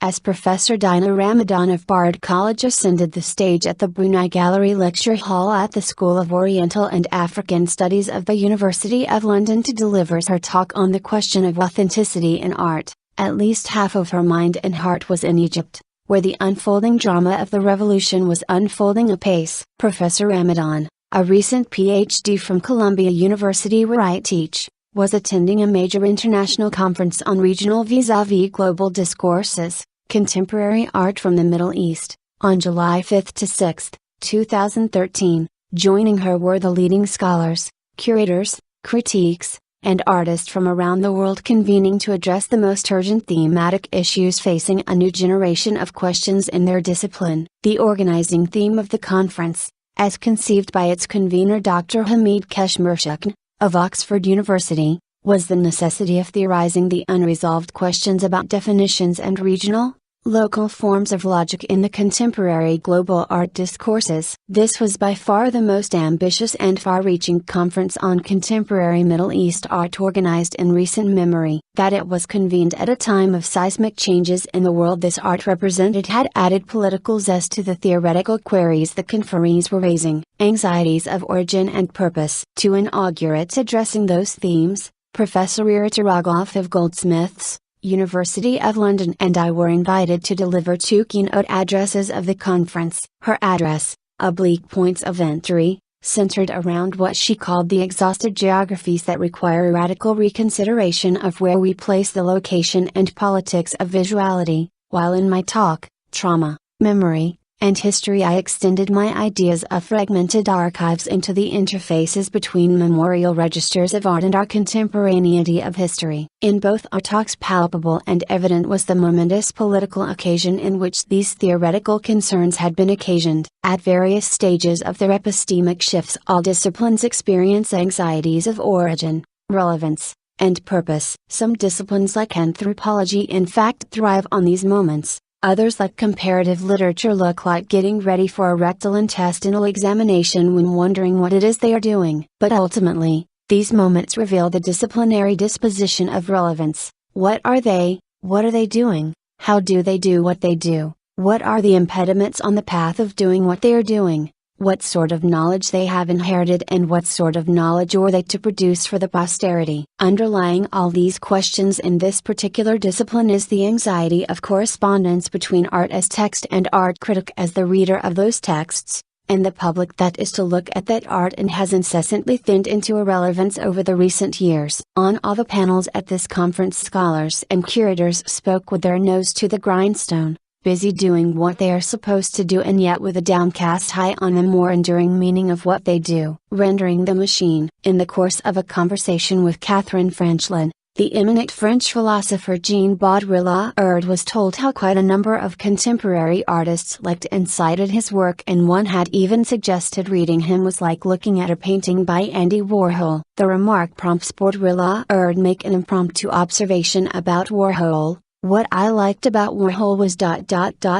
as Professor Dina Ramadan of Bard College ascended the stage at the Brunei Gallery Lecture Hall at the School of Oriental and African Studies of the University of London to deliver her talk on the question of authenticity in art. At least half of her mind and heart was in Egypt, where the unfolding drama of the revolution was unfolding apace. Professor Ramadan, a recent PhD from Columbia University where I teach, was attending a major international conference on regional vis-a-vis global discourses, contemporary art from the Middle East, on July 5 to 6, 2013. Joining her were the leading scholars, curators, critiques, and artists from around the world convening to address the most urgent thematic issues facing a new generation of questions in their discipline. The organizing theme of the conference, as conceived by its convener Dr. Hamid Keshmirshekan, of Oxford University, was the necessity of theorizing the unresolved questions about definitions and regional, local forms of logic in the contemporary global art discourses. This was by far the most ambitious and far-reaching conference on contemporary Middle East art organized in recent memory. That it was convened at a time of seismic changes in the world this art represented had added political zest to the theoretical queries the conferees were raising. Anxieties of origin and purpose. Two inaugurates addressing those themes, Professor Ramadan of Goldsmiths, University of London and I were invited to deliver two keynote addresses of the conference. Her address, Oblique Points of Entry, centered around what she called the exhausted geographies that require a radical reconsideration of where we place the location and politics of visuality, while in my talk, Trauma, Memory, and History I extended my ideas of fragmented archives into the interfaces between memorial registers of art and our contemporaneity of history. In both our talks palpable and evident was the momentous political occasion in which these theoretical concerns had been occasioned. At various stages of their epistemic shifts all disciplines experience anxieties of origin, relevance, and purpose. Some disciplines like anthropology in fact thrive on these moments. Others like comparative literature look like getting ready for a rectal intestinal examination when wondering what it is they are doing. But ultimately, these moments reveal the disciplinary disposition of relevance. What are they? What are they doing? How do they do what they do? What are the impediments on the path of doing what they are doing? What sort of knowledge they have inherited and what sort of knowledge are they to produce for the posterity? Underlying all these questions in this particular discipline is the anxiety of correspondence between art as text and art critic as the reader of those texts, and the public that is to look at that art and has incessantly thinned into irrelevance over the recent years. On all the panels at this conference scholars and curators spoke with their nose to the grindstone, busy doing what they are supposed to do and yet with a downcast eye on the more enduring meaning of what they do. Rendering the machine. In the course of a conversation with Catherine Frenchlin, the eminent French philosopher Jean Baudrillard was told how quite a number of contemporary artists liked and cited his work and one had even suggested reading him was like looking at a painting by Andy Warhol. The remark prompts Baudrillard make an impromptu observation about Warhol. What I liked about Warhol was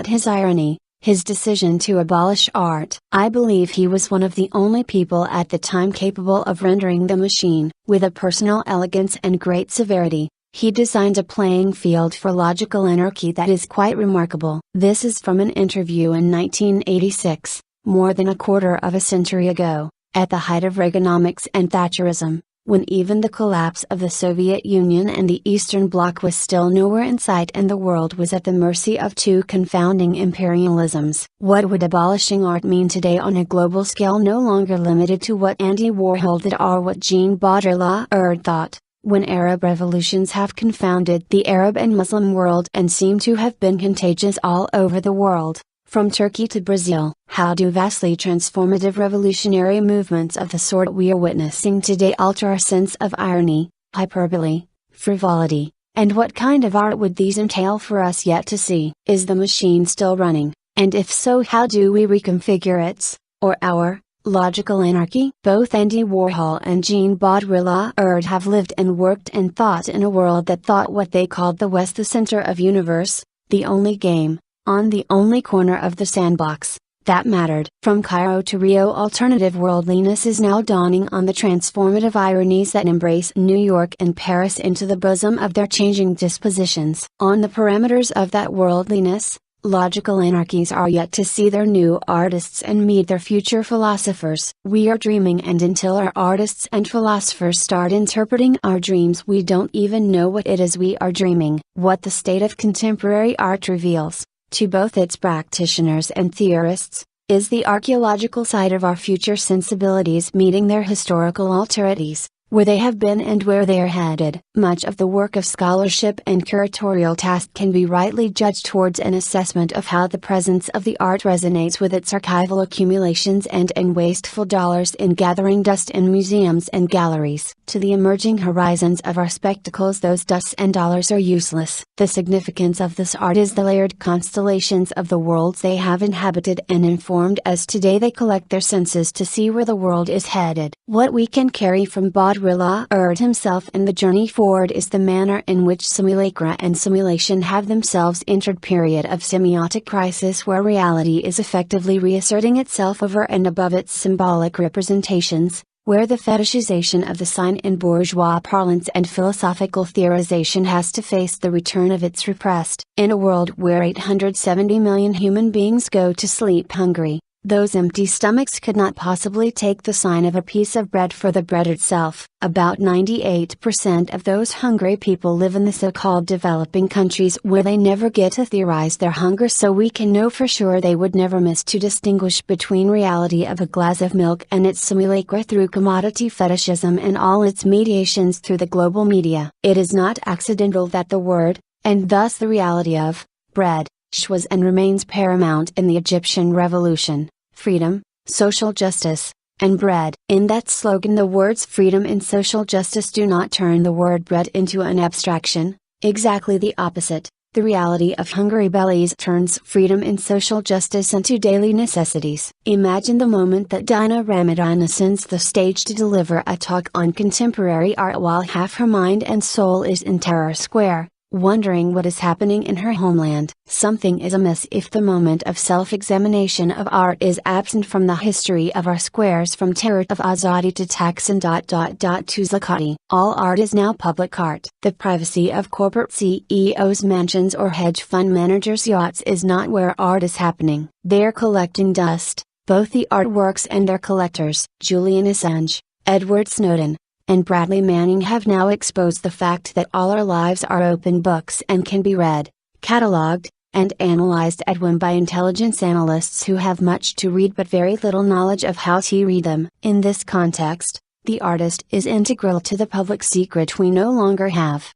his irony, his decision to abolish art. I believe he was one of the only people at the time capable of rendering the machine. With a personal elegance and great severity, he designed a playing field for logical anarchy that is quite remarkable. This is from an interview in 1986, more than a quarter of a century ago, at the height of Reaganomics and Thatcherism, when even the collapse of the Soviet Union and the Eastern Bloc was still nowhere in sight and the world was at the mercy of two confounding imperialisms. What would abolishing art mean today on a global scale no longer limited to what Andy Warhol did or what Jean Baudrillard thought, when Arab revolutions have confounded the Arab and Muslim world and seem to have been contagious all over the world? From Turkey to Brazil. How do vastly transformative revolutionary movements of the sort we are witnessing today alter our sense of irony, hyperbole, frivolity, and what kind of art would these entail for us yet to see? Is the machine still running, and if so how do we reconfigure its, or our, logical anarchy? Both Andy Warhol and Jean Baudrillard have lived and worked and thought in a world that thought what they called the West the center of universe, the only game, on the only corner of the sandbox, that mattered. From Cairo to Rio, alternative worldliness is now dawning on the transformative ironies that embrace New York and Paris into the bosom of their changing dispositions. On the parameters of that worldliness, logical anarchies are yet to see their new artists and meet their future philosophers. We are dreaming, and until our artists and philosophers start interpreting our dreams, we don't even know what it is we are dreaming. What the state of contemporary art reveals, to both its practitioners and theorists, is the archaeological side of our future sensibilities meeting their historical alterities, where they have been and where they are headed. Much of the work of scholarship and curatorial task can be rightly judged towards an assessment of how the presence of the art resonates with its archival accumulations and wasteful dollars in gathering dust in museums and galleries. To the emerging horizons of our spectacles, those dusts and dollars are useless. The significance of this art is the layered constellations of the worlds they have inhabited and informed as today they collect their senses to see where the world is headed. What we can carry from Baudrillard himself in the journey forward is the manner in which simulacra and simulation have themselves entered period of semiotic crisis, where reality is effectively reasserting itself over and above its symbolic representations, where the fetishization of the sign in bourgeois parlance and philosophical theorization has to face the return of its repressed. In a world where 870 million human beings go to sleep hungry, those empty stomachs could not possibly take the sign of a piece of bread for the bread itself. About 98% of those hungry people live in the so-called developing countries, where they never get to theorize their hunger, so we can know for sure they would never miss to distinguish between reality of a glass of milk and its simulacra through commodity fetishism and all its mediations through the global media. It is not accidental that the word, and thus the reality of, bread, was and remains paramount in the Egyptian revolution. Freedom, social justice, and bread. In that slogan, the words freedom and social justice do not turn the word bread into an abstraction. Exactly the opposite. The reality of hungry bellies turns freedom and social justice into daily necessities. Imagine the moment that Dina Ramadan ascends the stage to deliver a talk on contemporary art while half her mind and soul is in Tahrir Square, wondering what is happening in her homeland. Something is amiss if the moment of self-examination of art is absent from the history of our squares, from Tahrir of Azadi to Taksim to Zakati. All art is now public art. The privacy of corporate CEOs' mansions or hedge fund managers' yachts is not where art is happening. They are collecting dust, both the artworks and their collectors. Julian Assange, Edward Snowden, and Bradley Manning have now exposed the fact that all our lives are open books and can be read, catalogued, and analyzed at whim by intelligence analysts who have much to read but very little knowledge of how to read them. In this context, the artist is integral to the public secret we no longer have.